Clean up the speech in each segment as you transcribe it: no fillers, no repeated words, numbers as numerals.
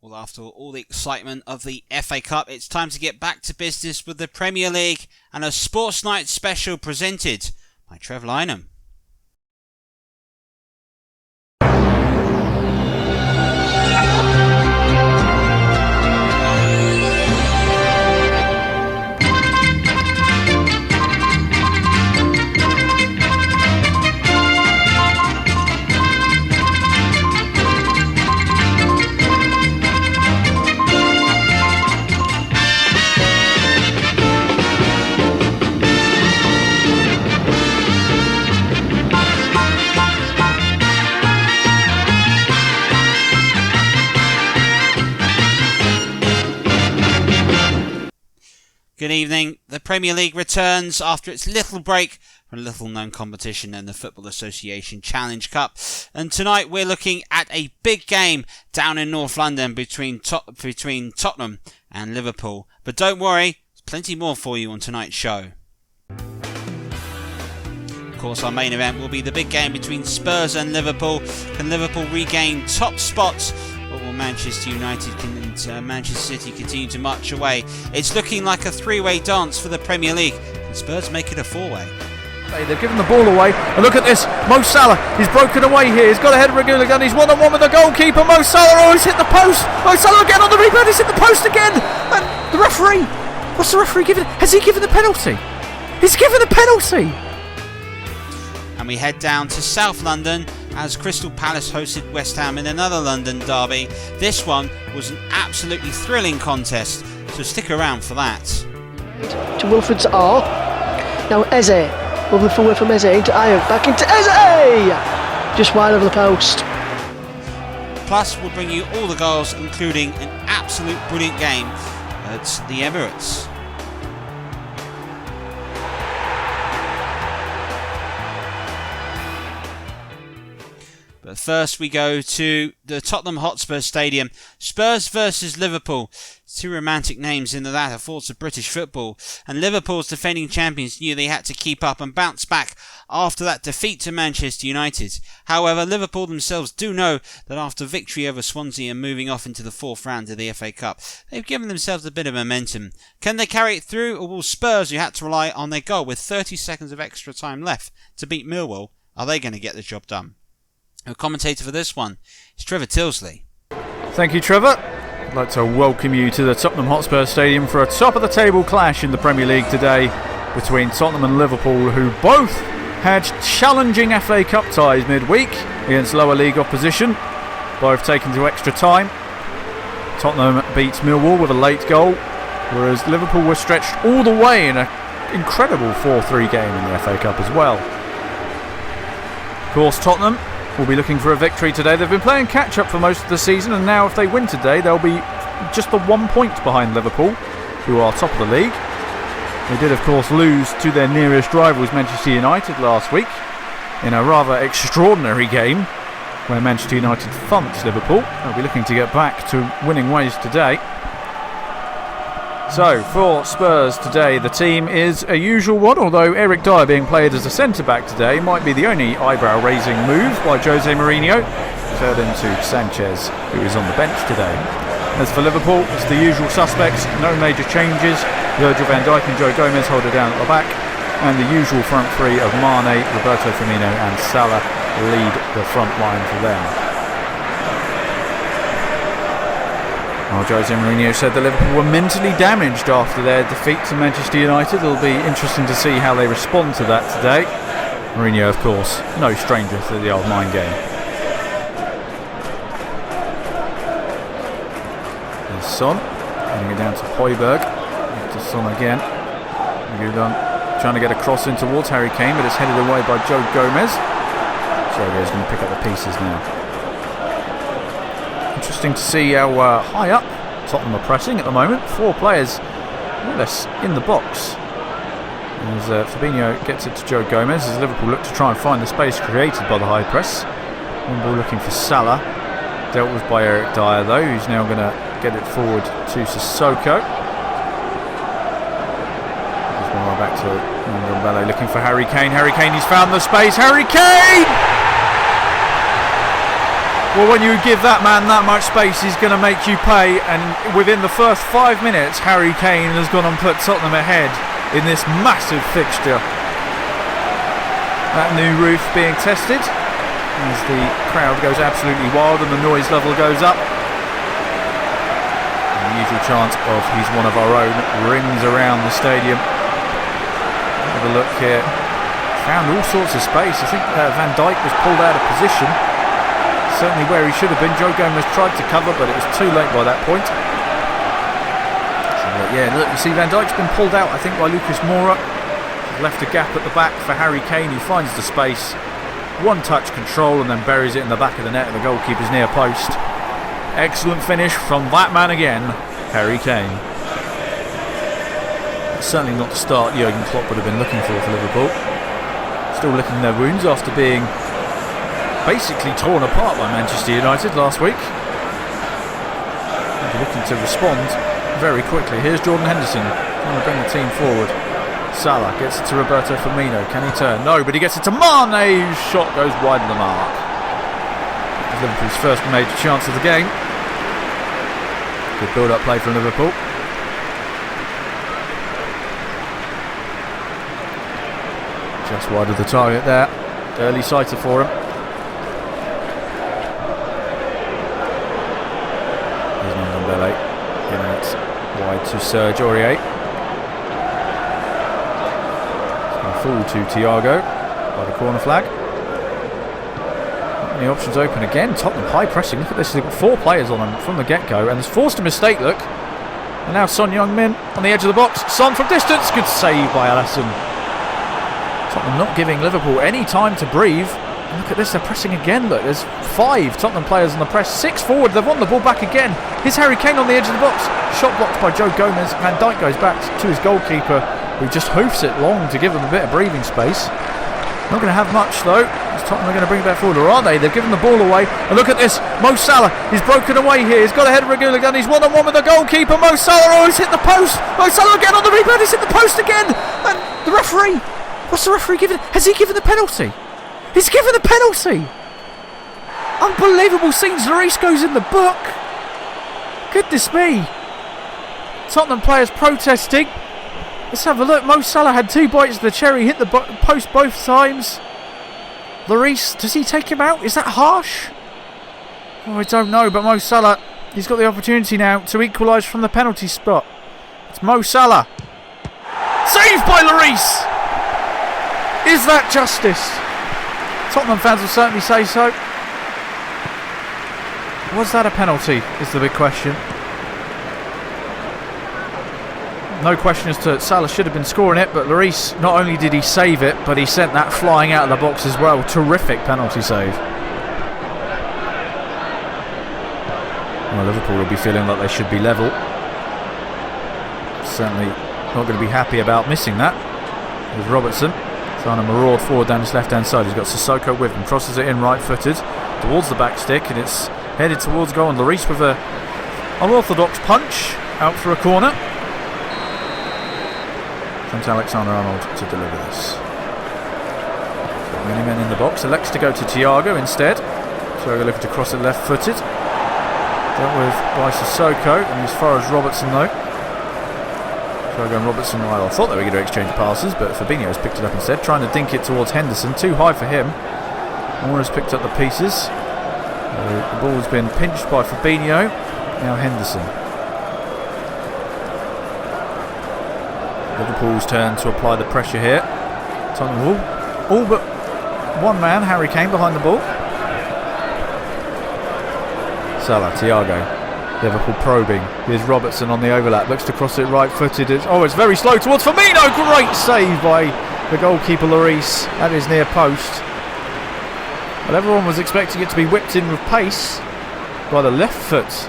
Well, after all the excitement of the FA Cup, it's time to get back to business with the Premier League and a Sportsnight special presented by Des Lynam. Good evening. The Premier League returns after its little break from a little-known competition in the Football Association Challenge Cup. And tonight we're looking at a big game down in North London between Tottenham and Liverpool. But don't worry, there's plenty more for you on tonight's show. Of course, our main event will be the big game between Spurs and Liverpool. Can Liverpool regain top spots? Or will Manchester United and Manchester City continue to march away? It's looking like a three-way dance for the Premier League. Can Spurs make it a four-way? They've given the ball away. And look at this. Mo Salah. He's broken away here. He's got a header again. He's one-on-one with the goalkeeper. Mo Salah. Oh, he's hit the post. Mo Salah again on the rebound. He's hit the post again. And the referee. What's the referee giving? Has he given the penalty? He's given the penalty. And we head down to South London as Crystal Palace hosted West Ham in another London derby. This one was an absolutely thrilling contest, so stick around for that. To Wilfred's R. Now Eze. Lovely forward from Eze into Ayew. Back into Eze! Just wide of the post. Plus, we'll bring you all the goals, including an absolute brilliant game at the Emirates. But first we go to the Tottenham Hotspur Stadium. Spurs versus Liverpool. Two romantic names in the latter thoughts of British football. And Liverpool's defending champions knew they had to keep up and bounce back after that defeat to Manchester United. However, Liverpool themselves do know that after victory over Swansea and moving off into the fourth round of the FA Cup, they've given themselves a bit of momentum. Can they carry it through, or will Spurs, who had to rely on their goal with 30 seconds of extra time left to beat Millwall, are they going to get the job done? Our commentator for this one is Trevor Tilsley. Thank you, Trevor. I'd like to welcome you to the Tottenham Hotspur Stadium for a top-of-the-table clash in the Premier League today between Tottenham and Liverpool, who both had challenging FA Cup ties midweek against lower league opposition, both taken to extra time. Tottenham beat Millwall with a late goal, whereas Liverpool were stretched all the way in an incredible 4-3 game in the FA Cup as well. Of course, Tottenham will be looking for a victory today. They've been playing catch-up for most of the season, and now if they win today, they'll be just the 1 point behind Liverpool, who are top of the league. They did, of course, lose to their nearest rivals, Manchester United, last week in a rather extraordinary game where Manchester United thumped Liverpool. They'll be looking to get back to winning ways today. So, for Spurs today, the team is a usual one, although Eric Dyer being played as a centre-back today might be the only eyebrow-raising move by Jose Mourinho. Turned into Sanchez, who is on the bench today. As for Liverpool, it's the usual suspects, no major changes. Virgil van Dijk and Joe Gomez hold it down at the back, and the usual front three of Mane, Roberto Firmino and Salah lead the front line for them. Well, Jose Mourinho said that Liverpool were mentally damaged after their defeat to Manchester United. It'll be interesting to see how they respond to that today. Mourinho, of course, no stranger to the old mind game. There's Son, getting it down to Højbjerg. To Son again. Trying to get a cross in towards Harry Kane, but it's headed away by Joe Gomez. Joe's going to pick up the pieces now. Interesting to see how high up Tottenham are pressing at the moment. 4 players more or less in the box. As Fabinho gets it to Joe Gomez as Liverpool look to try and find the space created by the high press. One ball looking for Salah. Dealt with by Eric Dyer though, who's now going to get it forward to Sissoko. There's one more back to Ndombele looking for Harry Kane. Harry Kane, he's found the space. Harry Kane! Well, when you give that man that much space, he's going to make you pay. And within the first 5 minutes, Harry Kane has gone and put Tottenham ahead in this massive fixture. That new roof being tested as the crowd goes absolutely wild and the noise level goes up. And the usual chant of "he's one of our own" rings around the stadium. Have a look here. Found all sorts of space. I think Van Dijk was pulled out of position. Certainly where he should have been. Joe Gomez tried to cover, but it was too late by that point. So, yeah, look, you see Van Dijk's been pulled out, I think, by Lucas Moura. He's left a gap at the back for Harry Kane, who finds the space. One touch control and then buries it in the back of the net at the goalkeeper's near post. Excellent finish from that man again, Harry Kane. Certainly not the start Jurgen Klopp would have been looking for Liverpool. Still licking their wounds after being basically torn apart by Manchester United last week. They'll be looking to respond very quickly. Here's Jordan Henderson trying to bring the team forward. Salah gets it to Roberto Firmino. Can he turn? No, but he gets it to Mane, whose shot goes wide of the mark. It's Liverpool's first major chance of the game. Good build-up play from Liverpool. Just wide of the target there. Early sighter for him. There's Ndombele. Giving it wide to Serge Aurier. Full to Thiago by the corner flag. Not many options open again. Tottenham high pressing. Look at this. They've got 4 players on them from the get-go and has forced a mistake, look. And now Son Heung-min on the edge of the box. Son from distance. Good save by Alisson. Tottenham not giving Liverpool any time to breathe. And look at this. They're pressing again, look. There's 5 Tottenham players on the press. 6 forward. They've won the ball back again. Here's Harry Kane on the edge of the box. Shot blocked by Joe Gomez. Van Dijk goes back to his goalkeeper, who just hoofs it long to give them a bit of breathing space. Not going to have much though. Tottenham are going to bring it back forward, or are they? They've given the ball away. And look at this. Mo Salah, he's broken away here. He's got a head of Regular. He's one-on-one with the goalkeeper. Mo Salah, oh, he's hit the post. Mo Salah again on the rebound. He's hit the post again. And the referee, what's the referee giving? Has he given the penalty? He's given the penalty. Unbelievable scenes. Lloris goes in the book. Goodness me. Tottenham players protesting. Let's have a look. Mo Salah had 2 bites of the cherry, hit the post both times. Lloris, does he take him out? Is that harsh? Oh, I don't know, but Mo Salah, he's got the opportunity now to equalise from the penalty spot. It's Mo Salah. Saved by Lloris! Is that justice? Tottenham fans will certainly say so. Was that a penalty, is the big question. No question as to Salah should have been scoring it, but Lloris, not only did he save it, but he sent that flying out of the box as well. Terrific penalty save. Well, Liverpool will be feeling like they should be level. Certainly not going to be happy about missing that. There's Robertson trying to maraud forward down his left-hand side. He's got Sissoko with him, crosses it in right-footed towards the back stick, and it's headed towards goal. And Lloris with an unorthodox punch out for a corner. Trent Alexander-Arnold to deliver this. Many men in the box. Elects to go to Thiago instead. Thiago looking to cross it left-footed. Dealt with by Sissoko, and as far as Robertson though. Thiago and Robertson, well, I thought they were going to exchange passes, but Fabinho's picked it up instead, trying to dink it towards Henderson. Too high for him. Moura's picked up the pieces. The ball's been pinched by Fabinho. Now Henderson. Liverpool's turn to apply the pressure here. Tottenham all but one man, Harry Kane, behind the ball. Salah, Thiago. Liverpool probing. Here's Robertson on the overlap. Looks to cross it right-footed. It's very slow towards Firmino. Great save by the goalkeeper Lloris at his near post. Well, everyone was expecting it to be whipped in with pace by the left foot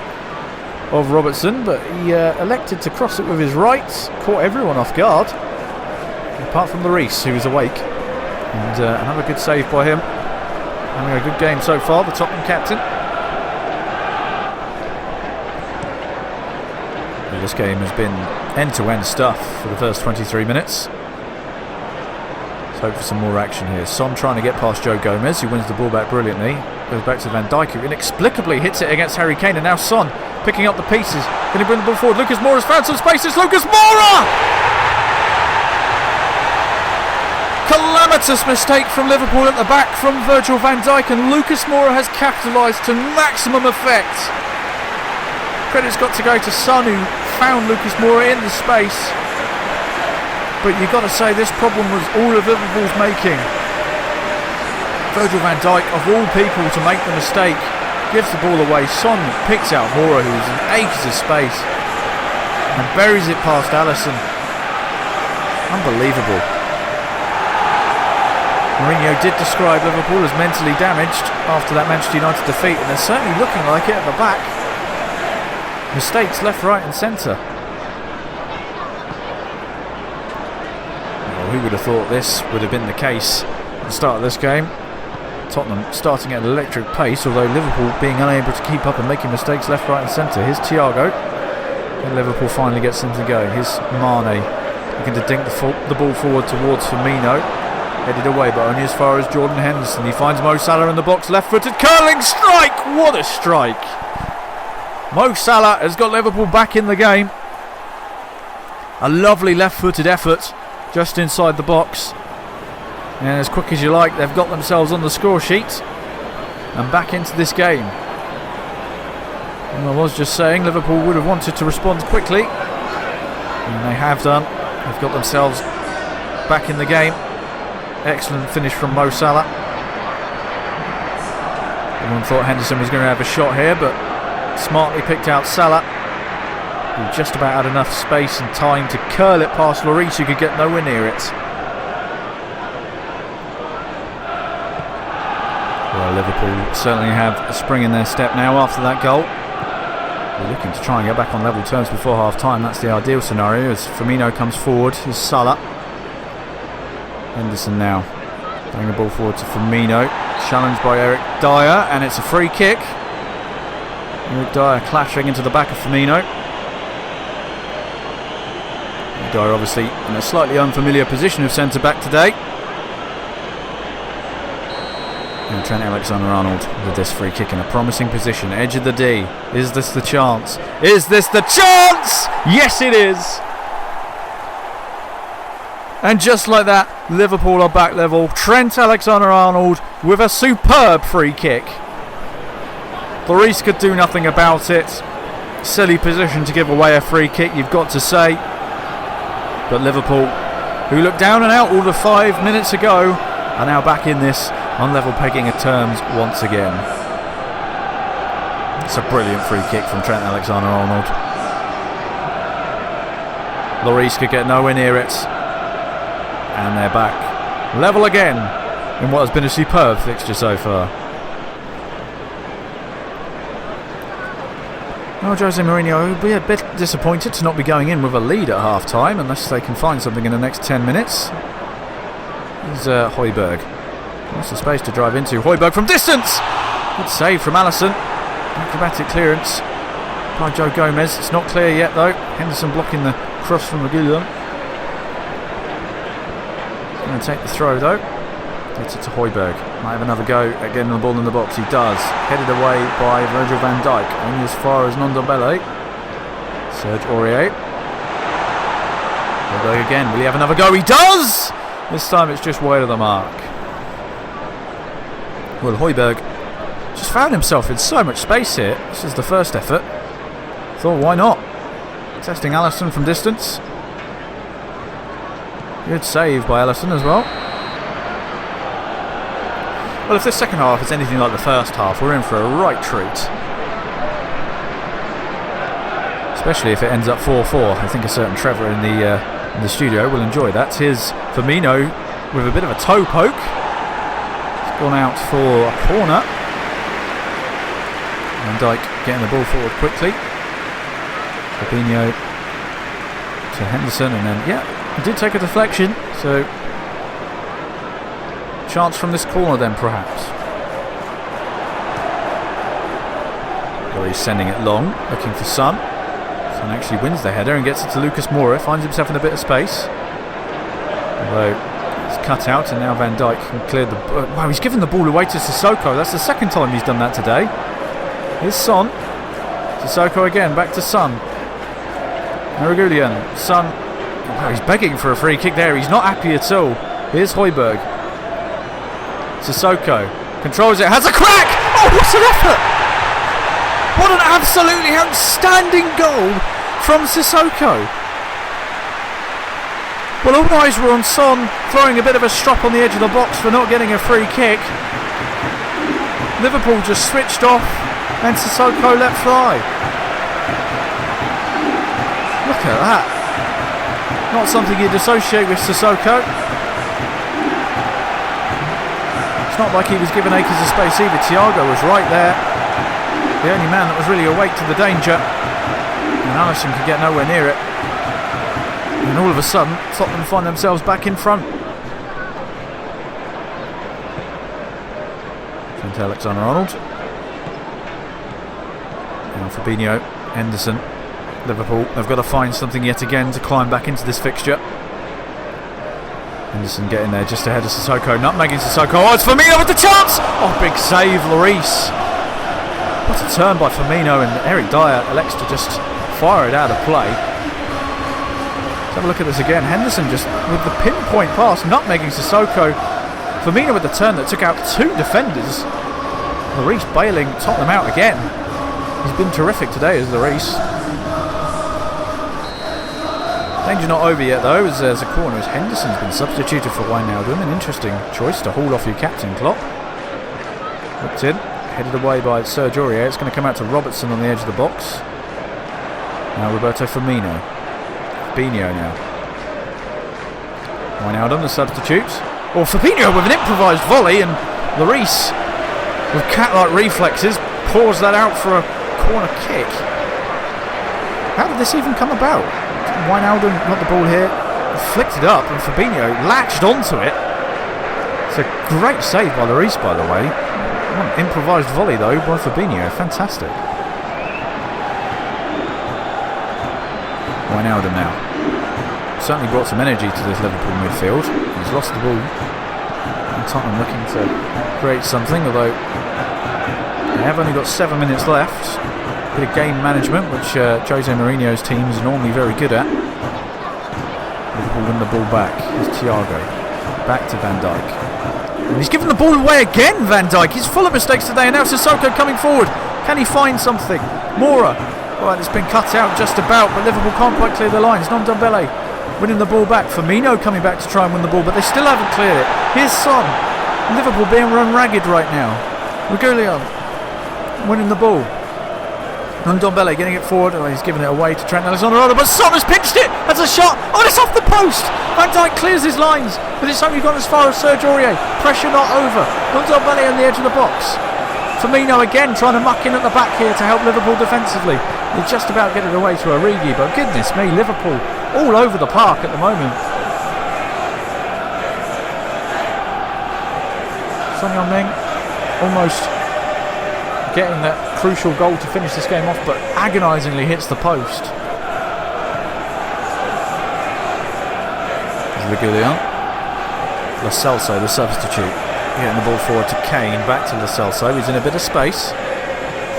of Robertson, but he elected to cross it with his right. Caught everyone off guard, apart from Lloris, who was awake. And another good save by him. Having a good game so far, the Tottenham captain. Well, this game has been end-to-end stuff for the first 23 minutes. hope for some more action here. Son trying to get past Joe Gomez, who wins the ball back brilliantly. Goes back to Van Dijk, who inexplicably hits it against Harry Kane. And now Son picking up the pieces. Can he bring the ball forward? Lucas Moura's found some space. It's Lucas Moura! Calamitous mistake from Liverpool at the back from Virgil van Dijk, and Lucas Moura has capitalised to maximum effect. Credit's got to go to Son, who found Lucas Moura in the space. But you've got to say this problem was all of Liverpool's making. Virgil van Dijk, of all people to make the mistake, gives the ball away. Son picks out Moura, who's in acres of space, and buries it past Alisson. Unbelievable. Mourinho did describe Liverpool as mentally damaged after that Manchester United defeat, and they're certainly looking like it at the back. Mistakes left, right and centre. Well, who would have thought this would have been the case at the start of this game? Tottenham starting at an electric pace, although Liverpool being unable to keep up and making mistakes left, right and centre. Here's Thiago, and Liverpool finally gets something going. Here's Mane looking to dink the ball forward towards Firmino. Headed away, but only as far as Jordan Henderson. He finds Mo Salah in the box, left-footed curling strike. What a strike! Mo Salah has got Liverpool back in the game. A lovely left-footed effort just inside the box, and as quick as you like, they've got themselves on the score sheet and back into this game. And I was just saying, Liverpool would have wanted to respond quickly, and they have done. They've got themselves back in the game. Excellent finish from Mo Salah. Everyone thought Henderson was going to have a shot here, but smartly picked out Salah, who just about had enough space and time to curl it past Lloris, who could get nowhere near it. Well, Liverpool certainly have a spring in their step now after that goal. They're looking to try and get back on level terms before half time. That's the ideal scenario as Firmino comes forward. Here's Salah. Henderson now throwing the ball forward to Firmino, challenged by Eric Dyer, and it's a free kick. Eric Dyer clashing into the back of Firmino. Eric Dyer obviously in a slightly unfamiliar position of centre-back today. And Trent Alexander-Arnold with this free kick in a promising position, edge of the D. Is this the chance? Is this the chance? Yes it is! And just like that, Liverpool are back level. Trent Alexander-Arnold with a superb free kick. Lloris could do nothing about it. Silly position to give away a free kick, you've got to say. But Liverpool, who looked down and out all of 5 minutes ago, are now back in this on level pegging of terms once again. It's a brilliant free kick from Trent Alexander-Arnold. Lloris could get nowhere near it. And they're back level again in what has been a superb fixture so far. Well, Jose Mourinho will be a bit disappointed to not be going in with a lead at half time unless they can find something in the next 10 minutes. Here's Højbjerg. Lots of space to drive into. Højbjerg from distance! Good save from Alisson. Acrobatic clearance by Joe Gomez. It's not clear yet though. Henderson blocking the cross from Reguilon. Going to take the throw though. Gets it to Højbjerg. Might have another go at getting the ball in the box. He does. Headed away by Virgil van Dijk. Only as far as Ndombele. Serge Aurier. Højbjerg again. Will he have another go? He does! This time it's just wide of the mark. Well, Højbjerg just found himself in so much space here. This is the first effort. Thought, why not? Testing Alisson from distance. Good save by Alisson as well. Well, if this second half is anything like the first half, we're in for a right treat. Especially if it ends up 4-4. I think a certain Trevor in the studio will enjoy that. Here's Firmino with a bit of a toe poke. He's gone out for a corner. Van Dijk getting the ball forward quickly. Fabinho to Henderson, and then, he did take a deflection, so chance from this corner then perhaps. Or he's sending it long, looking for Son. Son actually wins the header and gets it to Lucas Moura, finds himself in a bit of space. Although it's cut out, and now Van Dijk can clear the... wow, he's given the ball away to Sissoko. That's the second time he's done that today. Here's Son. Sissoko again, back to Son. Reguilón. Son. Wow, he's begging for a free kick there. He's not happy at all. Here's Højbjerg. Sissoko controls it, has a crack! Oh, what an effort! What an absolutely outstanding goal from Sissoko. Well, all eyes were on Son throwing a bit of a strop on the edge of the box for not getting a free kick. Liverpool just switched off and Sissoko let fly. Look at that. Not something you'd associate with Sissoko. It's not like he was given acres of space either. Thiago was right there, the only man that was really awake to the danger, and Alisson could get nowhere near it. And all of a sudden Tottenham find themselves back in front. Trent Alexander-Arnold, and Fabinho, Henderson. Liverpool, they've got to find something yet again to climb back into this fixture. Henderson getting there just ahead of Sissoko, nutmegging Sissoko. Oh, it's Firmino with the chance! Oh, big save, Lloris. What a turn by Firmino, and Eric Dyer elects to just fire it out of play. Let's have a look at this again. Henderson just with the pinpoint pass, nutmegging Sissoko. Firmino with the turn that took out two defenders. Lloris bailing Tottenham out again. He's been terrific today, as Lloris. Danger not over yet though, as there's a corner as Henderson's been substituted for Wijnaldum. An interesting choice to haul off your captain, Klopp. Looked in, headed away by Serge Aurier. It's going to come out to Robertson on the edge of the box. Now Roberto Firmino. Fabinho now. Wijnaldum, the substitute. Or Fabinho with an improvised volley, and Lloris, with cat-like reflexes, pours that out for a corner kick. How did this even come about? Wijnaldum got the ball here, flicked it up, and Fabinho latched onto it. It's a great save by Lloris, by the way. What an improvised volley though by Fabinho, fantastic. Wijnaldum now. Certainly brought some energy to this Liverpool midfield. He's lost the ball. And Tottenham looking to create something, although they have only got 7 minutes left. Bit of game management, which Jose Mourinho's team is normally very good at. Liverpool win the ball back. Here's Thiago. Back to Van Dijk. And he's given the ball away again, Van Dijk. He's full of mistakes today, and now Sissoko coming forward. Can he find something? Mora. Well, it's been cut out just about, but Liverpool can't quite clear the lines. Ndombele winning the ball back. Firmino coming back to try and win the ball, but they still haven't cleared it. Here's Son. Liverpool being run ragged right now. Reguilón winning the ball. Ndombele getting it forward. Oh, he's given it away to Trent Alexander-Arnold, but Son has pinched it. That's a shot. Oh, it's off the post. Van Dijk clears his lines, but it's only gone as far as Serge Aurier. Pressure not over. Ndombele on the edge of the box. Firmino again trying to muck in at the back here to help Liverpool defensively. They just about get it away to Origi, but goodness me, Liverpool all over the park at the moment. Son Heung-min almost getting that crucial goal to finish this game off, but agonisingly hits the post. Reguilón. Lo Celso, the substitute, getting the ball forward to Kane, back to Lo Celso. He's in a bit of space,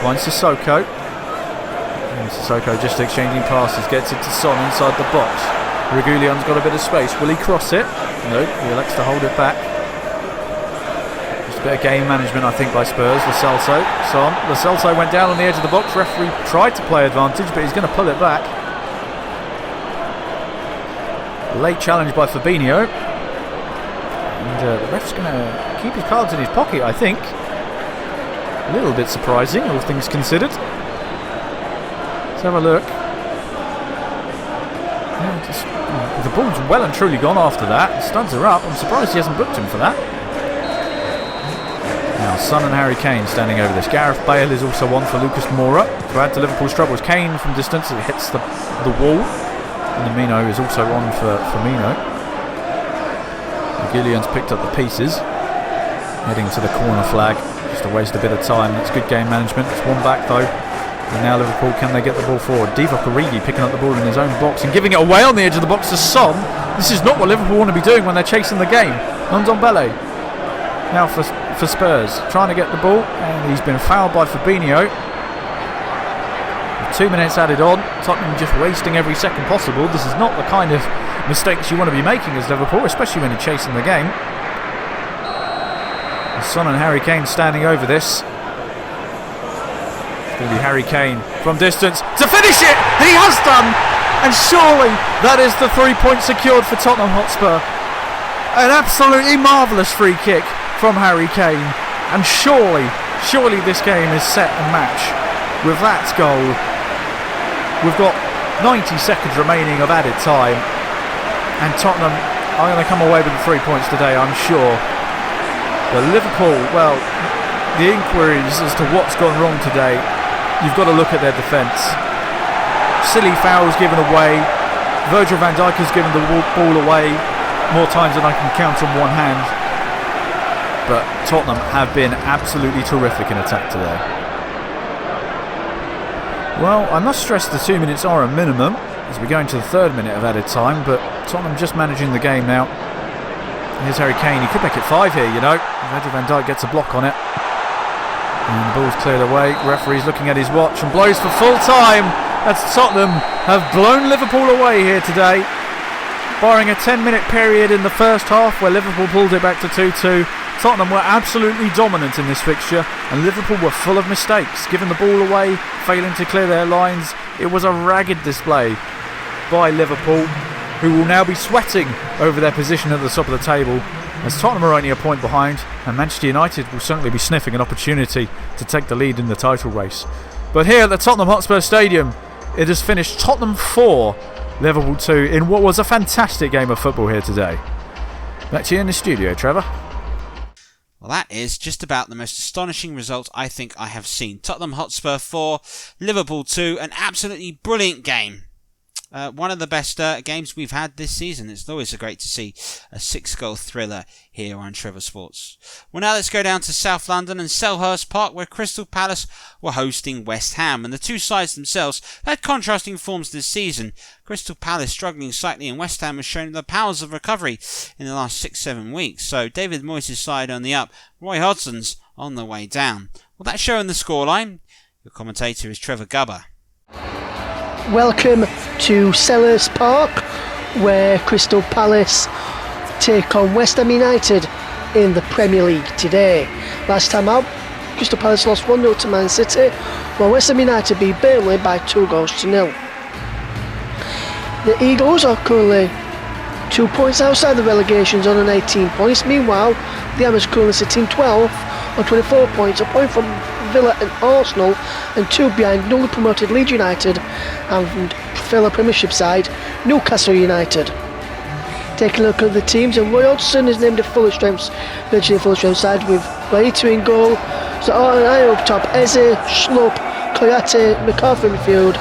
finds Sissoko, and Sissoko just exchanging passes, gets it to Son inside the box. Reguilón's got a bit of space. Will he cross it? No, he elects to hold it back. Bit of game management, I think, by Spurs. Lo Celso, Son. Lo Celso went down on the edge of the box. Referee tried to play advantage, but he's going to pull it back. Late challenge by Fabinho, and the ref's going to keep his cards in his pocket, I think. A little bit surprising, all things considered. Let's have a look. Yeah, the ball's well and truly gone after that. Studs are up. I'm surprised he hasn't booked him for that. Now Son and Harry Kane standing over this. Gareth Bale is also on for Lucas Moura to add to Liverpool's troubles. Kane from distance, it hits the wall. And Firmino is also on for Firmino. Reguilón's picked up the pieces, heading to the corner flag. Just to waste a bit of time. That's good game management. It's one back though. And now Liverpool, can they get the ball forward? Divock Origi picking up the ball in his own box and giving it away on the edge of the box to Son. This is not what Liverpool want to be doing when they're chasing the game. Ndombele now for Spurs, trying to get the ball, and he's been fouled by Fabinho. 2 minutes added on, Tottenham just wasting every second possible. This is not the kind of mistakes you want to be making as Liverpool, especially when you're chasing the game. Son and Harry Kane standing over this. It's going to be Harry Kane from distance to finish it! He has done! And surely that is the 3 points secured for Tottenham Hotspur. An absolutely marvellous free kick from Harry Kane. And surely this game is set and match. With that goal, we've got 90 seconds remaining of added time. And Tottenham are going to come away with the 3 points today, I'm sure. But Liverpool, well, the inquiries as to what's gone wrong today, you've got to look at their defence. Silly fouls given away. Virgil van Dijk has given the ball away more times than I can count on one hand. But Tottenham have been absolutely terrific in attack today. Well, I must stress the 2 minutes are a minimum as we go into the third minute of added time, but Tottenham just managing the game now. Here's Harry Kane, he could make it 5 here, you know. Virgil van Dijk gets a block on it. And the ball's cleared away. Referee's looking at his watch and blows for full time as Tottenham have blown Liverpool away here today. Barring a 10-minute period in the first half where Liverpool pulled it back to 2-2, Tottenham were absolutely dominant in this fixture, and Liverpool were full of mistakes, giving the ball away, failing to clear their lines. It was a ragged display by Liverpool, who will now be sweating over their position at the top of the table, as Tottenham are only a point behind, and Manchester United will certainly be sniffing an opportunity to take the lead in the title race. But here at the Tottenham Hotspur Stadium, it has finished Tottenham 4, Liverpool 2 in what was a fantastic game of football here today. Back to you in the studio, Trevor. Well, that is just about the most astonishing result I think I have seen. Tottenham Hotspur 4, Liverpool 2, an absolutely brilliant game. One of the best games we've had this season. It's always great to see a 6-goal thriller here on Trevor Sports. Well, now let's go down to South London and Selhurst Park, where Crystal Palace were hosting West Ham. And the two sides themselves had contrasting forms this season. Crystal Palace struggling slightly, and West Ham has shown the powers of recovery in the last 6-7 weeks. So David Moyes' side on the up, Roy Hodgson's on the way down. Well, that's showing the scoreline. Your commentator is Trevor Gubber. Welcome to Selhurst Park, where Crystal Palace take on West Ham United in the Premier League today. Last time out, Crystal Palace lost 1-0 to Man City, while West Ham United beat Burnley by 2-0. The Eagles are currently 2 points outside the relegation zone on 18 points. Meanwhile, the Hammers currently sitting 12 on 24 points, a point from Villa and Arsenal, and 2 behind newly promoted Leeds United and fellow Premiership side Newcastle United. Taking a look at the teams, and Roy Hodgson is named a virtually full strength side with Baito in goal, so Arne up top, Eze, Schlupp, Koyate, McCarthy in midfield,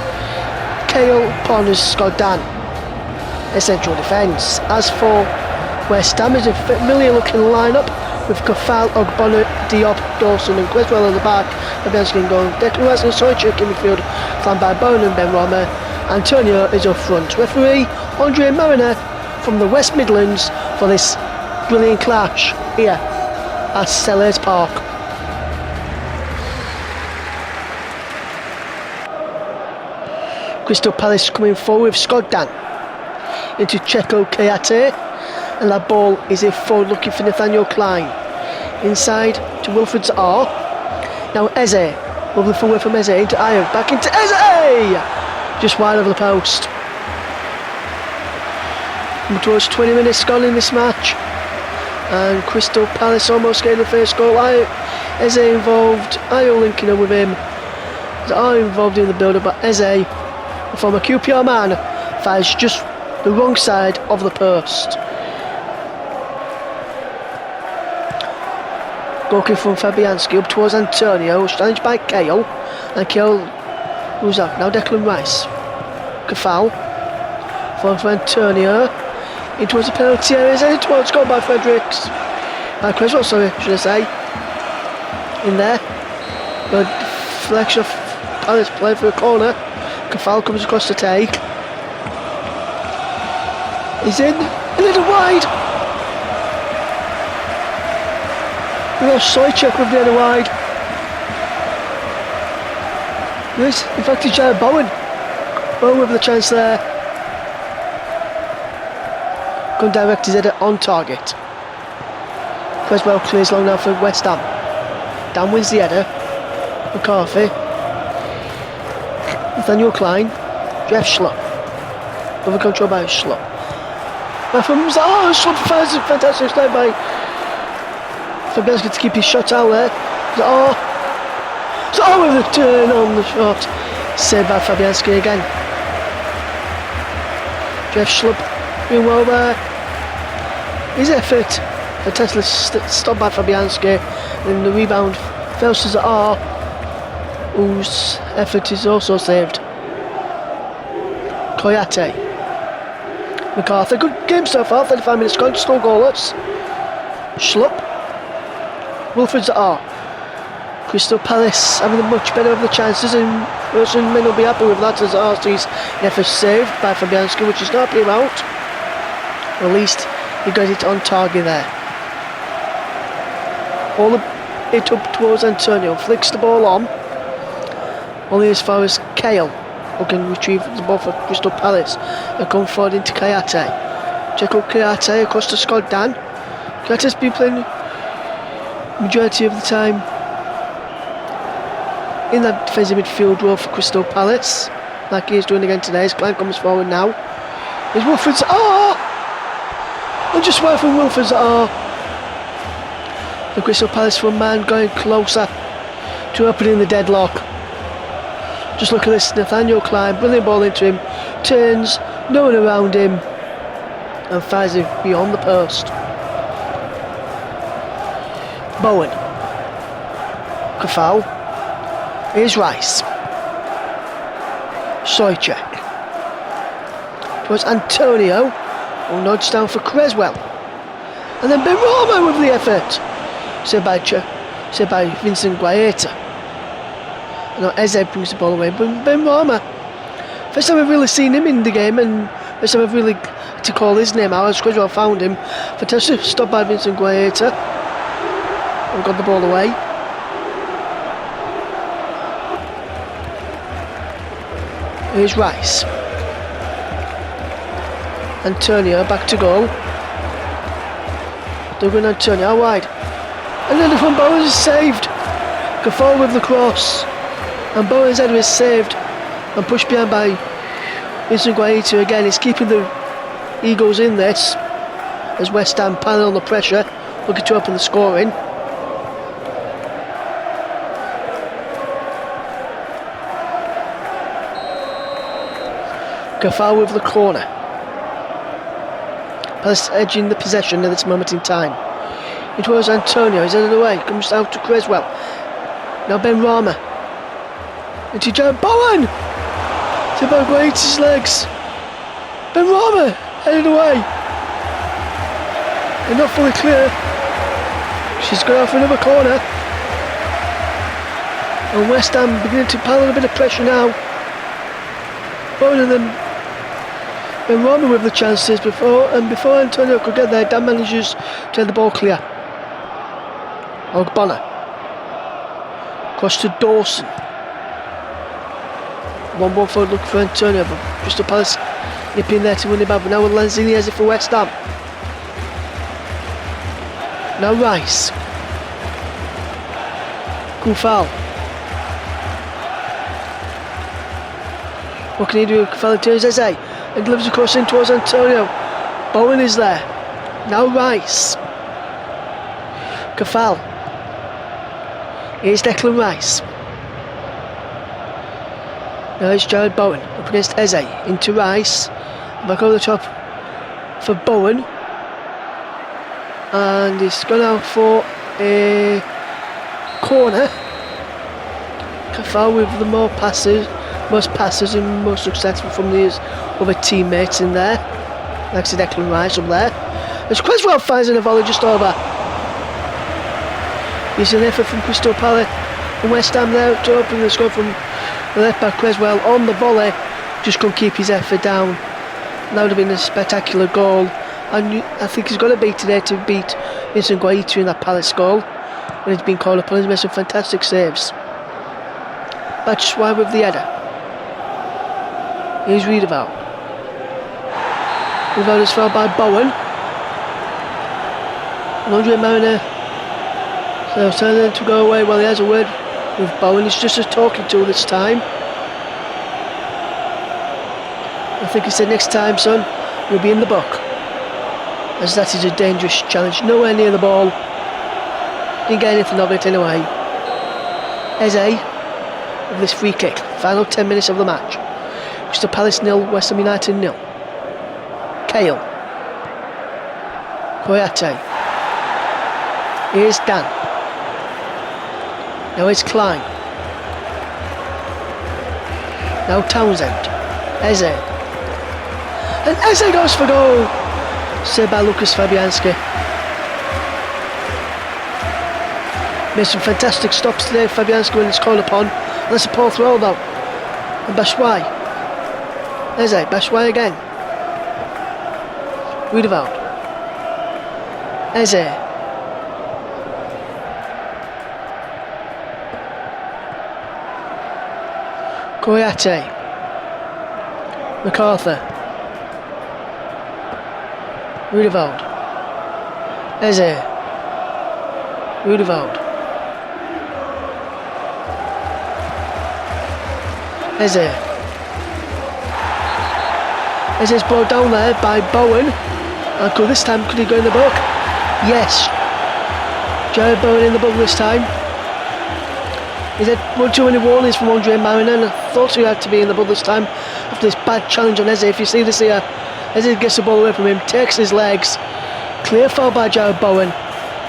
Kale, Pons, Skoddan in central defence. As for West Ham, is a familiar looking lineup with Kafal, Ogbonna, Diop, Dawson and Creswell at the back, Fabianski in goal, Declan Rice and Soychuk in midfield, flanked by Bowen and Ben Rama. Antonio is up front. Referee Andre Mariner from the West Midlands for this brilliant clash here at Selhurst Park. Crystal Palace coming forward with Skoddan into Checo Kayate, and that ball is a forward looking for Nathaniel Klein. Inside to Wilfred Zaha. Now Eze, lovely forward from Eze into Ayew, back into Eze! Just wide over the post. Towards 20 minutes gone in this match, and Crystal Palace almost getting the first goal. Eze involved, Ayew linking up with him. Zaha involved in the build-up, but Eze, the former QPR man, fires just the wrong side of the post. Goalkeeper from Fabianski up towards Antonio, challenged by Kale, and Kale, who's up now? Declan Rice. Kafal, falling for Antonio, in towards the penalty area, headed towards goal by Fredericks, by Creswell, sorry, should I say, in there, but deflection of Palace play for a corner. Kafal comes across to take, he's in, a little wide, Soychek with the other wide. Yes, in fact he's Jared Bowen. Bowen with the chance there. Gun direct his header on target. Creswell clears long now for West Ham. Dan wins the header. McCarthy. Nathaniel Klein. Jeff Schlupp. Over control by Schlupp. Schlupp finds a fantastic start by Fabianski to keep his shot out there. With a turn on the shot. Saved by Fabianski again. Jeff Schlupp doing well there. His effort. Fantastic stop by Fabianski. And the rebound fails to Zaar, whose effort is also saved. Koyate. McCarthy, good game so far, 35 minutes gone, still goalless. Schlupp. Wilfred Zaar. Crystal Palace having the much better of the chances, and Wilson may not be happy with that, as Zaar sees an effort saved by Fabianski, which is not happy about. Or at least he got it on target there. All it up towards Antonio, flicks the ball on, only as far as Kale, who can retrieve the ball for Crystal Palace and come forward into Kayate. Check out Kayate across the squad. Dan Kayate's been playing majority of the time in that defensive midfield role for Crystal Palace, like he is doing again today. His Klein comes forward now. There's Wilfred Zaha, and just away from Wilfred Zaha. The Crystal Palace one man going closer to opening the deadlock. Just look at this, Nathaniel Klein, brilliant ball into him, turns, no one around him, and fires it beyond the post. Bowen. Kafal. Here's Rice. Soychek. Towards Antonio, who nods down for Creswell. And then Benrahma with the effort. Saved by Vincent Guaita. And now Eze brings the ball away. But Benrahma, first time I've really seen him in the game, and first time I've really to call his name out, as Creswell found him. Fantastic stop by Vincent Guaita. And got the ball away. Here's Rice. Antonio back to goal. Douglas Antonio out wide. And then from Bowen is saved. Go forward with the cross. And Bowen's header is saved and pushed behind by Vincent Guaita again. He's keeping the Eagles in this as West Ham piling on the pressure, looking to open the scoring. Gafal with the corner. Palace edging the possession at this moment in time. It was Antonio, he's out of the way, comes out to Creswell. Now Benrahma. Into Jared Bowen! It's about Guaita's legs. Benrahma headed away. They're not fully clear. She's gone out for another corner. And West Ham beginning to pile on a bit of pressure now. Bowen and then Benrahma with the chances before Antonio could get there. Dan manages to have the ball clear. Ogbonna. Cross to Dawson. 1-1 forward look for Antonio, but Crystal Palace nipping there to win it back. But now with Lanzini as it for West Ham. Now Rice. Kufal. What can he do? Kufal turns Eze and delivers a cross in towards Antonio. Bowen is there. Now Rice. Kafal. Here's Declan Rice. Now it's Jared Bowen up against Eze. Into Rice. Back over the top for Bowen. And he's gone out for a corner. Kafal with the most passes and most successful from his other teammates in there. Next to Declan Rice up there. As Creswell fires in a volley just over. He's an effort from Crystal Palace and West Ham there to open the score from the left back. Creswell on the volley, just couldn't keep his effort down. That would have been a spectacular goal, and I think he's got to beat today to beat Vincent Guaita in that Palace goal. when he's been called upon. He's made some fantastic saves. Batshuayi with the header. Here's Reedaval. Reedaval is fouled by Bowen. And Andre Mariner. So telling him to go away while he has a word with Bowen. It's just a talking to this time. I think he said, next time, son, you'll be in the book. As that is a dangerous challenge. Nowhere near the ball. Didn't get anything of it anyway. Eze with this free kick. Final 10 minutes of the match. Crystal Palace 0, West Ham United 0. Kale. Koyate. Here's Dan. Now it's Klein. Now Townsend. Eze. And Eze goes for goal. Saved by Lucas Fabianski. Made some fantastic stops today, Fabianski, when it's called upon. And that's a poor throw though. And Batshuayi. Eze, Batshuayi again. Reedaval. Eze. Koyate. MacArthur. Reedaval. Eze. Reedaval. Eze. Eze's brought down there by Bowen. And could he go in the book? Yes. Jared Bowen in the book this time. He's had one too many warnings from Andre Mariner, and I thought he had to be in the book this time after this bad challenge on Eze. If you see this here, Eze gets the ball away from him, takes his legs. Clear foul by Jared Bowen,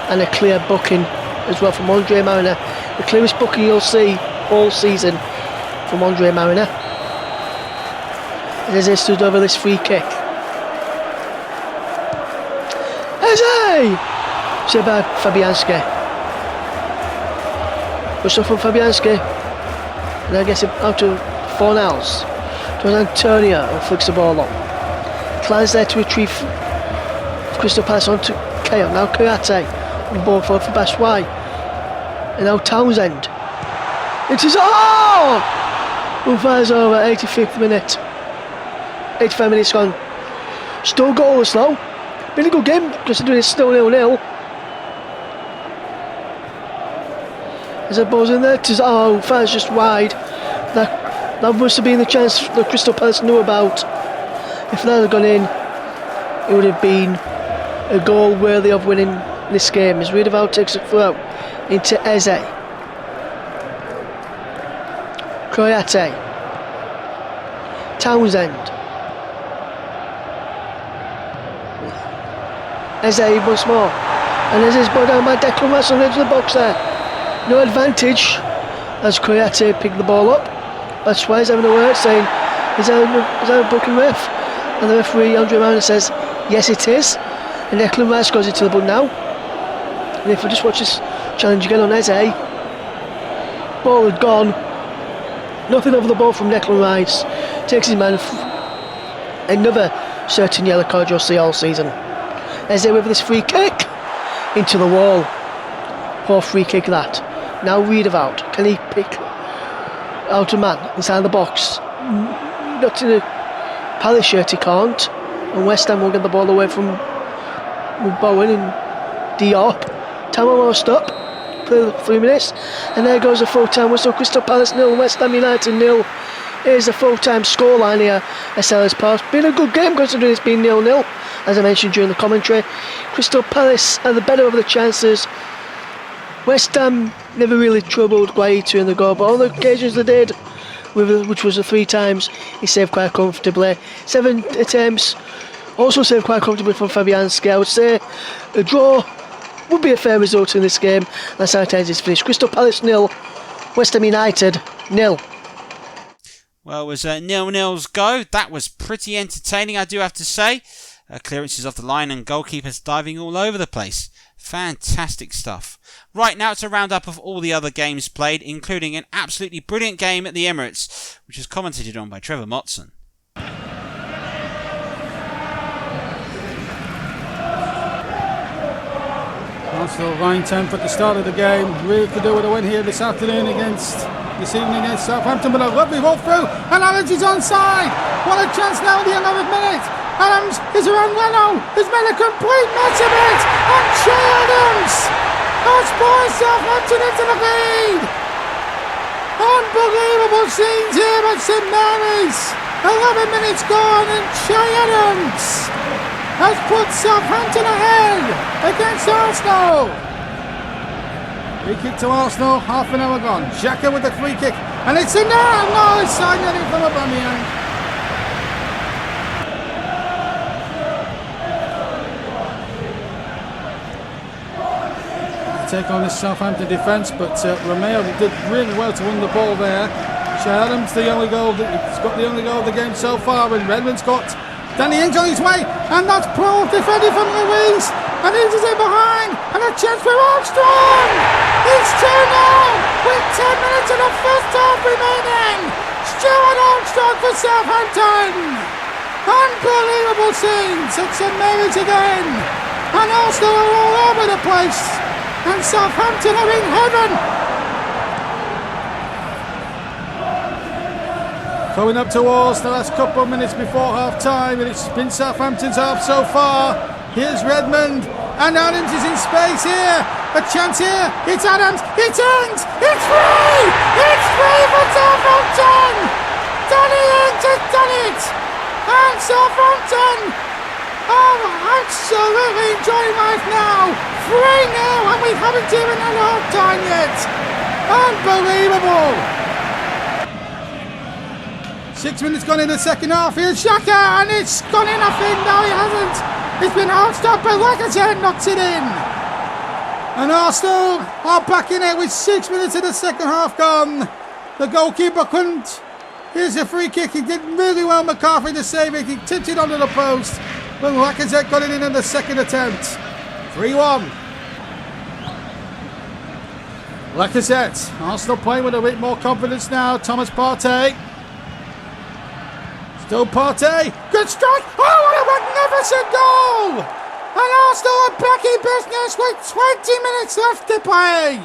and a clear booking as well from Andre Mariner. The clearest booking you'll see all season from Andre Mariner. Eze stood over this free kick. Eze! Saved by Fabianski. Pushed off from Fabianski. And I guess out to Fornals. To Antonio, who flicks the ball on. Klein's there to retrieve Crystal Palace onto Kale. Now Koyate on ball for Batshuayi. And now Townsend. It is who fires over 85th minute. 85 minutes gone. Still goalless though. Been a good game considering it's still 0-0. As a ball's in there, it is fires just wide. That must have been the chance that Crystal Palace knew about. If that had gone in, it would have been a goal worthy of winning this game. As Reedaval takes it through into Eze. Koyate. Townsend. Eze once more. And Eze's brought down by Declan Rice on the edge of the box there. No advantage as Koyate picked the ball up. That's why he's having a word saying, is that a booking ref? And the referee, Andre Mariner, says, yes it is. And Declan Rice goes into the book now. And if we just watch this challenge again on Eze, ball had gone. Nothing over the ball from Declan Rice. Takes his man. Another certain yellow card you'll see all season. Eze with this free kick into the wall. Poor free kick that. Now Reedaval. Can he pick out a man inside the box? Not in a Palace shirt, he can't. And West Ham will get the ball away from Bowen and Diop. Time almost up. For 3 minutes. And there goes the full time whistle. Crystal Palace 0, West Ham United 0. Here's the full time scoreline here at Sellers Park. Been a good game considering it's been 0-0. As I mentioned during the commentary, Crystal Palace are the better of the chances. West Ham never really troubled Guaita in the goal, but on the occasions they did, which was the 3 times, he saved quite comfortably. 7 attempts, also saved quite comfortably from Fabianski. I would say a draw would be a fair result in this game. That's how it is finished. Crystal Palace 0, West Ham United 0. Well, it was 0-0's go. That was pretty entertaining, I do have to say. Clearances off the line and goalkeepers diving all over the place. Fantastic stuff. Right, now it's a roundup of all the other games played, including an absolutely brilliant game at the Emirates, which was commentated on by Trevor Motson. Arsenal vying 10th at the start of the game. Really could do with a win here this evening against Southampton, but a lovely ball through, and Adams is onside. What a chance now in the 11th minute. Adams is around Leno, has made a complete mess of it, and Che Adams has brought Southampton into the lead. Unbelievable scenes here at St Mary's. 11 minutes gone, and Che Adams has put Southampton ahead against Arsenal. Free kick to Arsenal, half an hour gone. Xhaka with the free kick, and it's in there. No, it's signed it from Aubameyang. Take on this Southampton defence, but Romeo did really well to win the ball there. Che Adams, he's got the only goal of the game so far, and Redmond's got Danny Ings on his way, and that's Paul defending from Louise, and Ings is in behind, and a chance for Armstrong. It's 2-0 with 10 minutes of the first half remaining. Stuart Armstrong for Southampton. Unbelievable scenes at St Mary's again, and Arsenal are all over the place, and Southampton are in heaven. Coming up towards the last couple of minutes before half time, and it's been Southampton's half so far. Here's Redmond, and Adams is in space here. A chance here, it's Adams, it's Ings, it's free! It's free for Southampton! Danny Ings has done it! And Southampton are absolutely enjoying life now. 3-0, and we haven't even had half time yet. Unbelievable! 6 minutes gone in the second half. Here's Xhaka, and it's gone in. I think no, it hasn't. It's been outstopped, but like I said, knocks it in. And Arsenal are back in it with 6 minutes of the second half gone. The goalkeeper couldn't. Here's a free kick. He did really well, McCarthy, to save it. He tipped it onto the post, but Lacazette got it in the second attempt. 3-1. Lacazette. Arsenal playing with a bit more confidence now. Thomas Partey. Still Partey, good strike, oh what a magnificent goal! And Arsenal are back in business with 20 minutes left to play.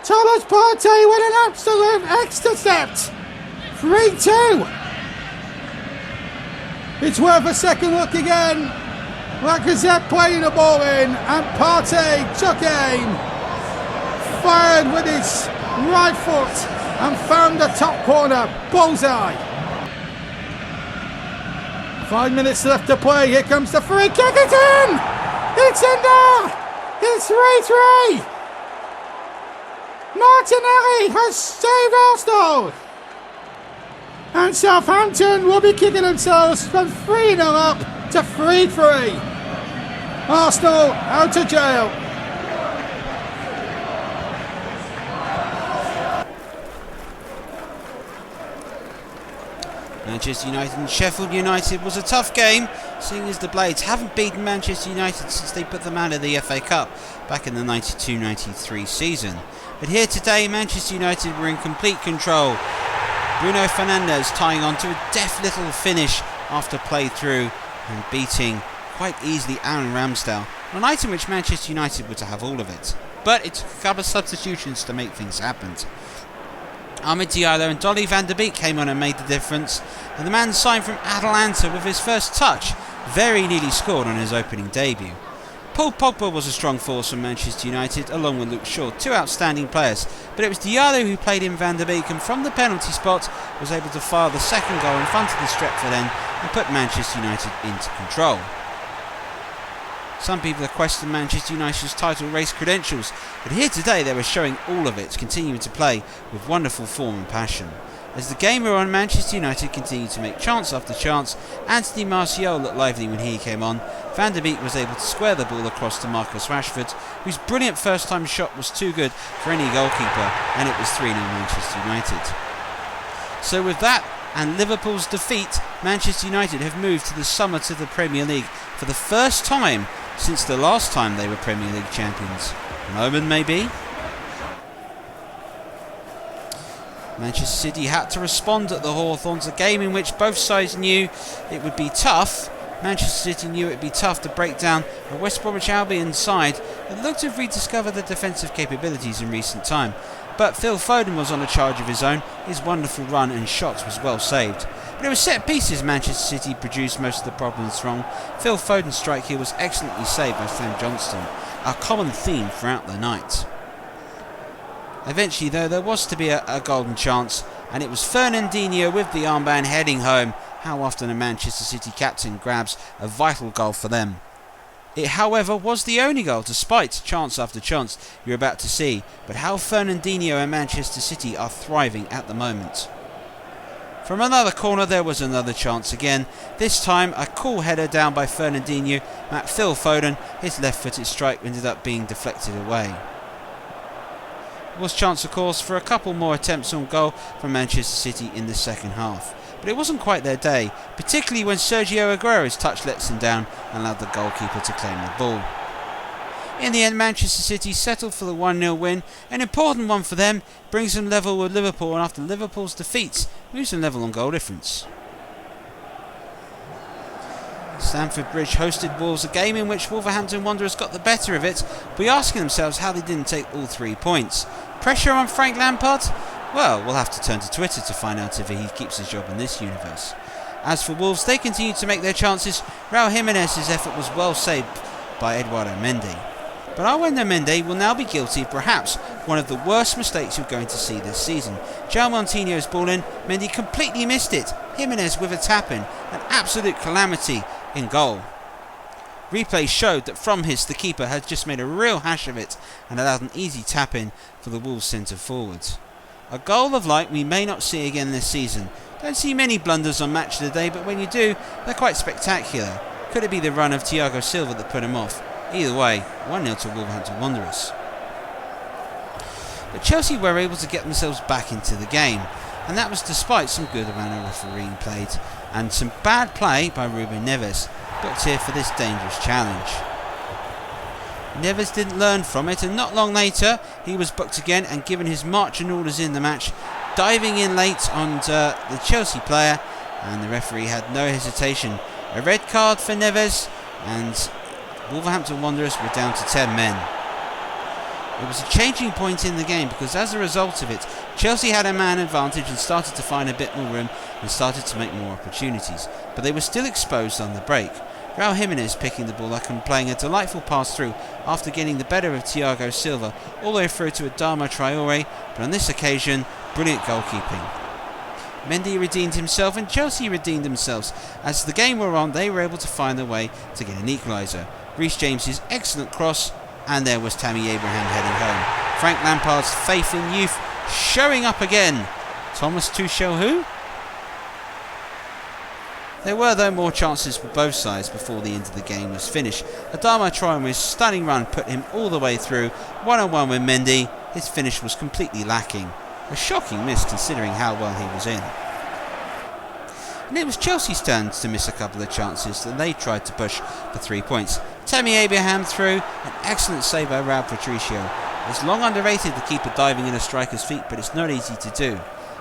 Thomas Partey with an absolute intercept. 3-2. It's worth a second look again. Lacazette playing the ball in, and Partey took aim, fired with his right foot, and found the top corner, bullseye. 5 minutes left to play. Here comes the free kick. It's in! It's in there! It's 3-3. Martinelli has saved Arsenal. And Southampton will be kicking themselves from 3-0 up to 3-3. Arsenal out of jail. Manchester United and Sheffield United was a tough game, seeing as the Blades haven't beaten Manchester United since they put them out of the FA Cup back in the 92-93 season. But here today, Manchester United were in complete control. Bruno Fernandes tying on to a deft little finish after play through and beating quite easily Aaron Ramsdale, on a night in which Manchester United were to have all of it. But it took a couple of substitutions to make things happen. Ahmed Diallo and Donny van der Beek came on and made the difference, and the man signed from Atalanta with his first touch very nearly scored on his opening debut. Paul Pogba was a strong force for Manchester United, along with Luke Shaw, two outstanding players, but it was Diallo who played in Van der Beek, and from the penalty spot was able to fire the second goal in front of the Stretford end and put Manchester United into control. Some people have questioned Manchester United's title race credentials, but here today they were showing all of it, continuing to play with wonderful form and passion. As the game wore on, Manchester United continued to make chance after chance. Anthony Martial looked lively when he came on. Van der Beek was able to square the ball across to Marcus Rashford, whose brilliant first-time shot was too good for any goalkeeper, and it was 3-0 Manchester United. So with that, and Liverpool's defeat, Manchester United have moved to the summit of the Premier League for the first time since the last time they were Premier League champions. An omen, maybe? Manchester City had to respond at the Hawthorns, a game in which both sides knew it would be tough. Manchester City knew it would be tough to break down a West Bromwich Albion side that looked to have rediscovered their defensive capabilities in recent time, but Phil Foden was on a charge of his own. His wonderful run and shots was well saved. But it was set pieces Manchester City produced most of the problems from. Phil Foden's strike here was excellently saved by Sam Johnston, a common theme throughout the night. Eventually though, there was to be a golden chance, and it was Fernandinho with the armband heading home. How often a Manchester City captain grabs a vital goal for them. It, however, was the only goal, despite chance after chance you're about to see. But how Fernandinho and Manchester City are thriving at the moment. From another corner there was another chance again. This time a cool header down by Fernandinho. Phil Foden, his left-footed strike ended up being deflected away. There was chance, of course, for a couple more attempts on goal from Manchester City in the second half. But it wasn't quite their day, particularly when Sergio Aguero's touch lets them down and allowed the goalkeeper to claim the ball. In the end, Manchester City settled for the 1-0 win, an important one for them, brings them level with Liverpool, and after Liverpool's defeats, moves them level on goal difference. Stamford Bridge hosted Wolves, a game in which Wolverhampton Wanderers got the better of it, but asking themselves how they didn't take all 3 points. Pressure on Frank Lampard? Well, we'll have to turn to Twitter to find out if he keeps his job in this universe. As for Wolves, they continued to make their chances. Raul Jimenez's effort was well saved by Eduardo Mendy. But Arwendo Mendy will now be guilty of perhaps one of the worst mistakes you're going to see this season. João Moutinho's ball in, Mendy completely missed it. Jimenez with a tap-in, an absolute calamity in goal. Replay showed that from his, the keeper had just made a real hash of it and allowed an easy tap-in for the Wolves centre-forward. A goal of light we may not see again this season. Don't see many blunders on Matchday today, but when you do, they're quite spectacular. Could it be the run of Thiago Silva that put him off? Either way, 1-0 to Wolverhampton Wanderers. But Chelsea were able to get themselves back into the game, and that was despite some good amount of refereeing played and some bad play by Ruben Neves, booked here for this dangerous challenge. Neves didn't learn from it, and not long later he was booked again and given his marching orders in the match, diving in late on the Chelsea player, and the referee had no hesitation. A red card for Neves, and Wolverhampton Wanderers were down to 10 men. It was a changing point in the game because as a result of it, Chelsea had a man advantage and started to find a bit more room and started to make more opportunities, but they were still exposed on the break. Raul Jimenez picking the ball up and playing a delightful pass through after getting the better of Thiago Silva all the way through to Adama Traore, but on this occasion, brilliant goalkeeping. Mendy redeemed himself and Chelsea redeemed themselves. As the game wore on, they were able to find their way to get an equaliser. Reece James's excellent cross, and there was Tammy Abraham heading home. Frank Lampard's faith in youth showing up again. Thomas Tuchel who? There were though more chances for both sides before the end of the game was finished. Adama Traore's stunning run put him all the way through, one-on-one with Mendy. His finish was completely lacking. A shocking miss considering how well he was in. And it was Chelsea's turn to miss a couple of chances that they tried to push for 3 points. Tammy Abraham through, an excellent save by Raul Patricio. It's long underrated the keeper diving in a striker's feet, but it's not easy to do.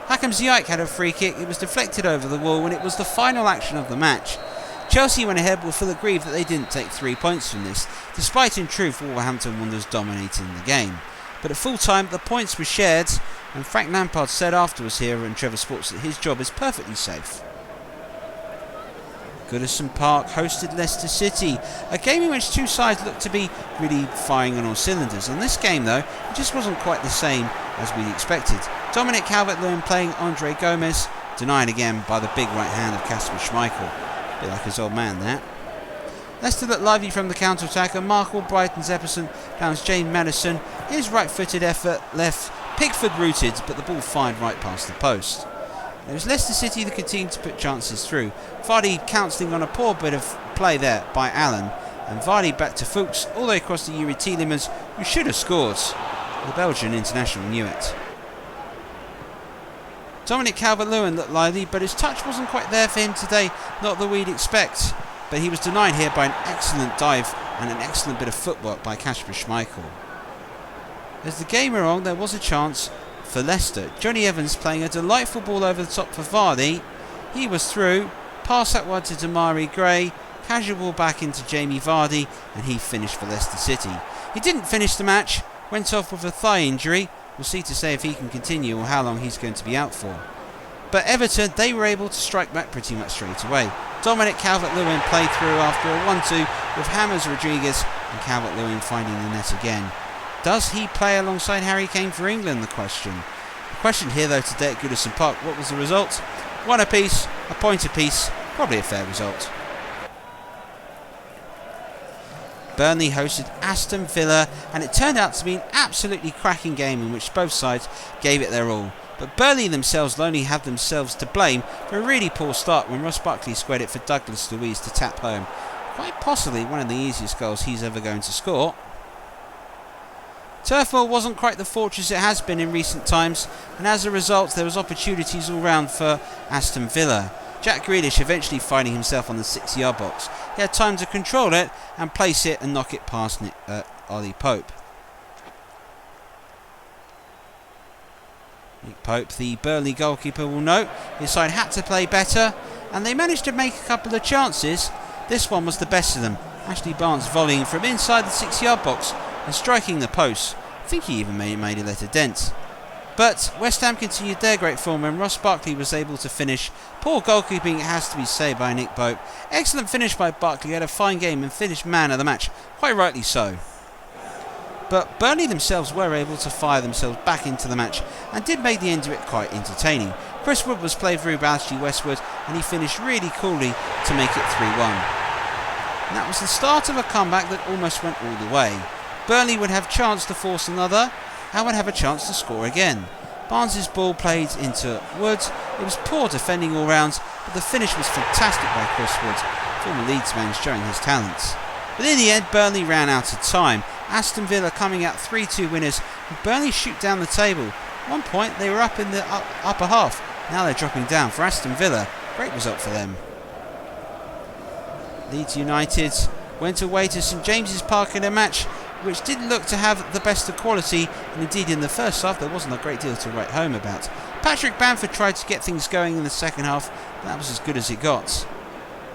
Hakim Ziyech had a free kick. It was deflected over the wall when it was the final action of the match. Chelsea went ahead with full aggrieved that they didn't take 3 points from this, despite in truth Wolverhampton Wanderers dominating the game. But at full time the points were shared, and Frank Lampard said afterwards here on Trevor Sports that his job is perfectly safe. Goodison Park hosted Leicester City, a game in which two sides looked to be really firing on all cylinders. On this game though, it just wasn't quite the same as we expected. Dominic Calvert-Lewin playing Andre Gomez, denied again by the big right hand of Kasper Schmeichel. A bit like his old man that. Leicester looked lively from the counter-attack, and Markle Brighton's Epperson found James Maddison. His right-footed effort left Pickford rooted, but the ball fired right past the post. It was Leicester City that continued to put chances through. Vardy counselling on a poor bit of play there by Allen, and Vardy back to Fuchs all the way across to Yuri Tielemans, who should have scored. The Belgian international knew it. Dominic Calvert-Lewin looked lively, but his touch wasn't quite there for him today, not that we'd expect. But he was denied here by an excellent dive and an excellent bit of footwork by Kasper Schmeichel. As the game went on, there was a chance for Leicester. Johnny Evans playing a delightful ball over the top for Vardy. He was through, pass that one to Damari Gray, casual ball back into Jamie Vardy, and he finished for Leicester City. He didn't finish the match, went off with a thigh injury. We'll see to say if he can continue or how long he's going to be out for. But Everton, they were able to strike back pretty much straight away. Dominic Calvert-Lewin played through after a 1-2 with James Rodriguez and Calvert-Lewin finding the net again. Does he play alongside Harry Kane for England, the question? The question here though today at Goodison Park, what was the result? 1 apiece, a point apiece, probably a fair result. Burnley hosted Aston Villa, and it turned out to be an absolutely cracking game in which both sides gave it their all. But Burnley themselves will only have themselves to blame for a really poor start when Ross Barkley squared it for Douglas Luiz to tap home. Quite possibly one of the easiest goals he's ever going to score. Turf Moor wasn't quite the fortress it has been in recent times, and as a result there was opportunities all round for Aston Villa. Jack Grealish eventually finding himself on the 6-yard box. He had time to control it and place it and knock it past Ollie Pope. Nick Pope, the Burnley goalkeeper, will note his side had to play better, and they managed to make a couple of chances. This one was the best of them. Ashley Barnes volleying from inside the 6-yard box and striking the post. I think he even made a little dent. But West Ham continued their great form when Ross Barkley was able to finish. Poor goalkeeping, it has to be said, by Nick Pope. Excellent finish by Barkley, had a fine game and finished man of the match, quite rightly so. But Burnley themselves were able to fire themselves back into the match and did make the end of it quite entertaining. Chris Wood was played through by Ashley Westwood and he finished really coolly to make it 3-1. And that was the start of a comeback that almost went all the way. Burnley would have chance to force another and would have a chance to score again. Barnes' ball played into Wood. It was poor defending all rounds, but the finish was fantastic by Chris Wood, former Leeds man showing his talents. But in the end, Burnley ran out of time. Aston Villa coming out 3-2 winners, and Burnley shoot down the table. At one point, they were up in the upper half. Now they're dropping down. For Aston Villa, great result for them. Leeds United went away to St James's Park in a match which didn't look to have the best of quality, and indeed in the first half there wasn't a great deal to write home about. Patrick Bamford tried to get things going in the second half, and that was as good as it got.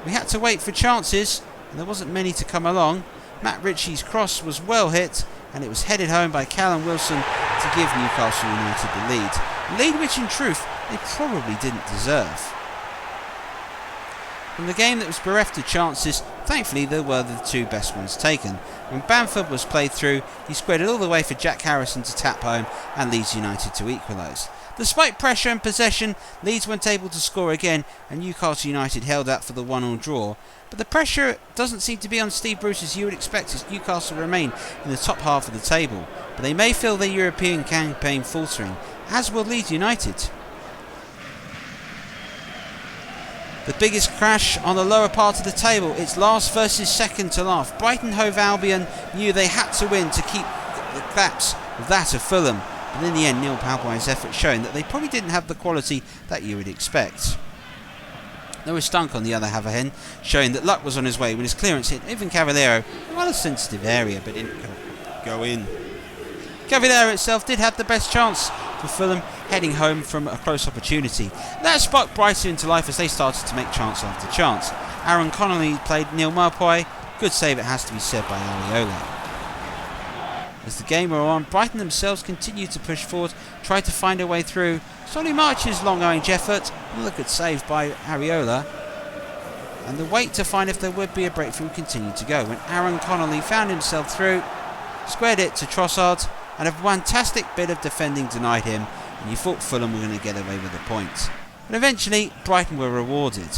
We had to wait for chances, and there wasn't many to come along. Matt Ritchie's cross was well hit, and it was headed home by Callum Wilson to give Newcastle United the lead. A lead which in truth they probably didn't deserve. From the game that was bereft of chances, thankfully there were the two best ones taken. When Bamford was played through, he squared it all the way for Jack Harrison to tap home and Leeds United to equalise. Despite pressure and possession, Leeds weren't able to score again and Newcastle United held out for the 1-1 draw. But the pressure doesn't seem to be on Steve Bruce as you would expect, as Newcastle remain in the top half of the table. But they may feel their European campaign faltering, as will Leeds United. The biggest crash on the lower part of the table. It's last versus second to last. Brighton Hove Albion knew they had to win to keep the gaps of that of Fulham. But in the end, Neil Palboy's effort showing that they probably didn't have the quality that you would expect. There was Stunk on the other hand, showing that luck was on his way when his clearance hit Ivan Cavallero in a sensitive area but didn't go in. Cavallero itself did have the best chance for Fulham, heading home from a close opportunity. That sparked Brighton into life as they started to make chance after chance. Aaron Connolly played Neil Maupay. Good save, it has to be said, by Areola. As the game wore on, Brighton themselves continued to push forward, tried to find a way through. Solly March's long-range effort, another good save by Areola. And the wait to find if there would be a breakthrough continued to go when Aaron Connolly found himself through, squared it to Trossard, and a fantastic bit of defending denied him, and you thought Fulham were going to get away with the points. But eventually, Brighton were rewarded.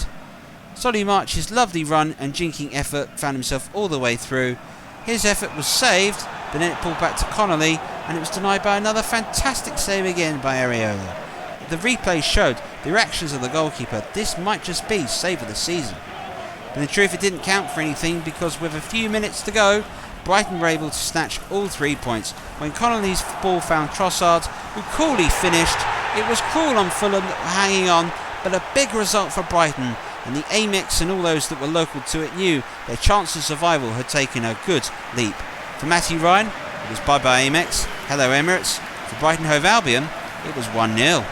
Solly March's lovely run and jinking effort found himself all the way through. His effort was saved, but then it pulled back to Connolly, and it was denied by another fantastic save again by Areola. The replay showed the reactions of the goalkeeper. This might just be save of the season. But in truth, it didn't count for anything, because with a few minutes to go, Brighton were able to snatch all 3 points when Connolly's ball found Trossard, who coolly finished. It was cruel on Fulham that were hanging on, but a big result for Brighton, and the Amex and all those that were local to it knew their chance of survival had taken a good leap. For Matty Ryan, it was bye-bye Amex, hello Emirates. For Brighton Hove Albion, it was 1-0.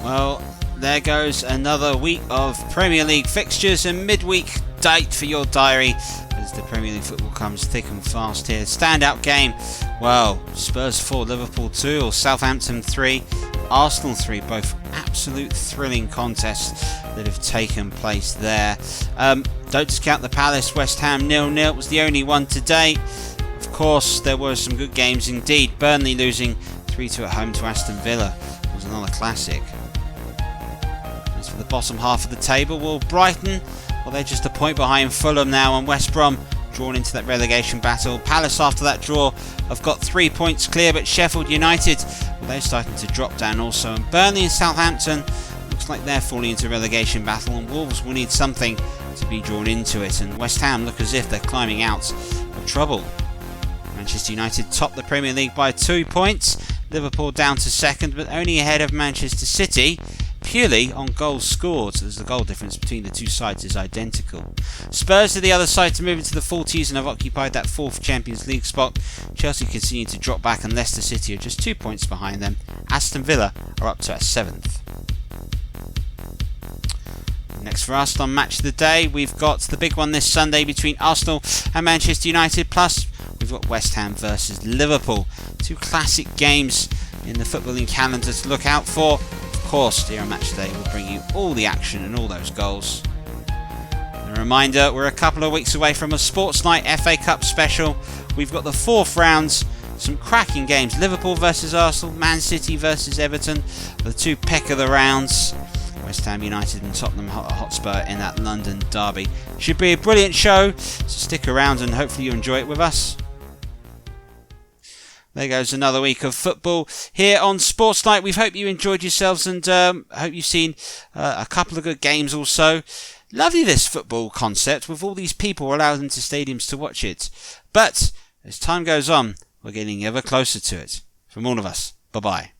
Well, there goes another week of Premier League fixtures and midweek date for your diary, as the Premier League football comes thick and fast here. Standout game, well, Spurs 4, Liverpool 2, or Southampton 3, Arsenal 3, both absolute thrilling contests that have taken place there. Don't discount the Palace West Ham 0-0, it was the only one today. Of course, there were some good games indeed. Burnley losing 3-2 at home to Aston Villa was another classic. As for the bottom half of the table, well, Brighton, well, they're just a point behind Fulham now, and West Brom drawn into that relegation battle. Palace, after that draw, have got 3 points clear, but Sheffield United, well, they're starting to drop down also. And Burnley and Southampton, looks like they're falling into a relegation battle, and Wolves will need something to be drawn into it. And West Ham look as if they're climbing out of trouble. Manchester United top the Premier League by 2 points. Liverpool down to second, but only ahead of Manchester City, purely on goals scored, as the goal difference between the two sides is identical. Spurs are the other side to move into the 40s and have occupied that 4th Champions League spot. Chelsea continue to drop back, and Leicester City are just 2 points behind them. Aston Villa are up to 7th. Next for us on Match of the Day, we've got the big one this Sunday between Arsenal and Manchester United, plus we've got West Ham versus Liverpool. 2 classic games in the footballing calendar to look out for. Of course, here on Matchday we'll bring you all the action and all those goals. And a reminder, we're a couple of weeks away from a Sportsnight FA Cup special. We've got the 4th rounds, some cracking games. Liverpool versus Arsenal, Man City versus Everton, the 2 peck of the rounds. West Ham United and Tottenham Hotspur in that London derby. Should be a brilliant show, so stick around and hopefully you enjoy it with us. There goes another week of football here on Sports Night. We hope you enjoyed yourselves, and hope you've seen a couple of good games also. Lovely this football concept with all these people allowed into stadiums to watch it. But as time goes on, we're getting ever closer to it. From all of us, bye-bye.